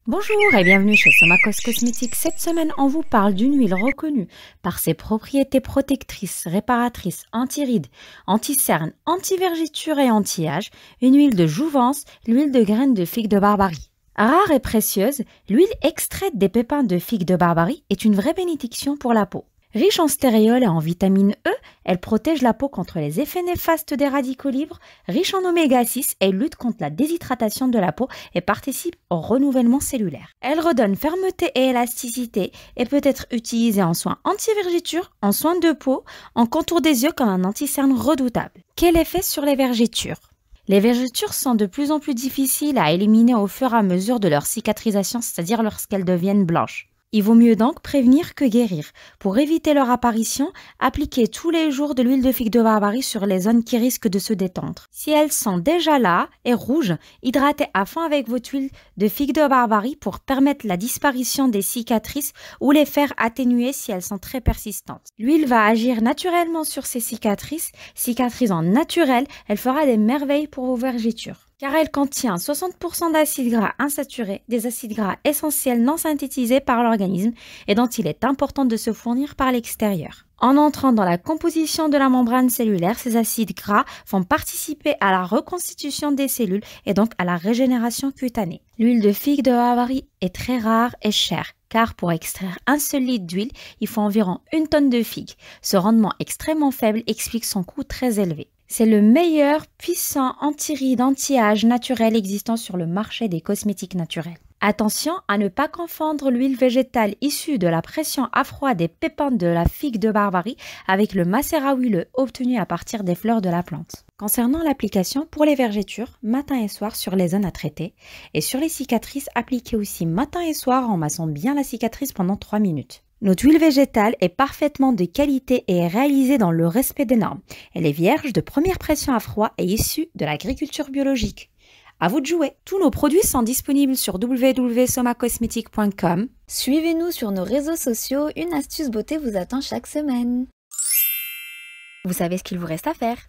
Bonjour et bienvenue chez Somacos Cosmétiques. Cette semaine, on vous parle d'une huile reconnue par ses propriétés protectrices, réparatrices, anti-rides, anti-cernes, anti-vergetures et anti-âge, une huile de jouvence, l'huile de graines de figue de Barbarie. Rare et précieuse, l'huile extraite des pépins de figue de Barbarie est une vraie bénédiction pour la peau. Riche en stéréol et en vitamine E, elle protège la peau contre les effets néfastes des radicaux libres. Riche en oméga 6, elle lutte contre la déshydratation de la peau et participe au renouvellement cellulaire. Elle redonne fermeté et élasticité et peut être utilisée en soins anti-vergetures, en soins de peau, en contour des yeux comme un anti-cerne redoutable. Quel effet sur les vergetures ? Les vergetures sont de plus en plus difficiles à éliminer au fur et à mesure de leur cicatrisation, c'est-à-dire lorsqu'elles deviennent blanches. Il vaut mieux donc prévenir que guérir. Pour éviter leur apparition, appliquez tous les jours de l'huile de figue de Barbarie sur les zones qui risquent de se détendre. Si elles sont déjà là et rouges, hydratez à fond avec votre huile de figue de Barbarie pour permettre la disparition des cicatrices ou les faire atténuer si elles sont très persistantes. L'huile va agir naturellement sur ces cicatrices, cicatrisant naturel, elle fera des merveilles pour vos vergetures. Car elle contient 60% d'acides gras insaturés, des acides gras essentiels non synthétisés par l'organisme et dont il est important de se fournir par l'extérieur. En entrant dans la composition de la membrane cellulaire, ces acides gras vont participer à la reconstitution des cellules et donc à la régénération cutanée. L'huile de figue de Barbarie est très rare et chère, car pour extraire un seul litre d'huile, il faut environ 1 tonne de figues. Ce rendement extrêmement faible explique son coût très élevé. C'est le meilleur puissant anti-rides, anti-âge naturel existant sur le marché des cosmétiques naturels. Attention à ne pas confondre l'huile végétale issue de la pression à froid des pépins de la figue de Barbarie avec le macérat huileux obtenu à partir des fleurs de la plante. Concernant l'application pour les vergetures, matin et soir sur les zones à traiter et sur les cicatrices, appliquez aussi matin et soir en massant bien la cicatrice pendant 3 minutes. Notre huile végétale est parfaitement de qualité et est réalisée dans le respect des normes. Elle est vierge de première pression à froid et issue de l'agriculture biologique. À vous de jouer. Tous nos produits sont disponibles sur www.somacosmetic.com. Suivez-nous sur nos réseaux sociaux, une astuce beauté vous attend chaque semaine. Vous savez ce qu'il vous reste à faire.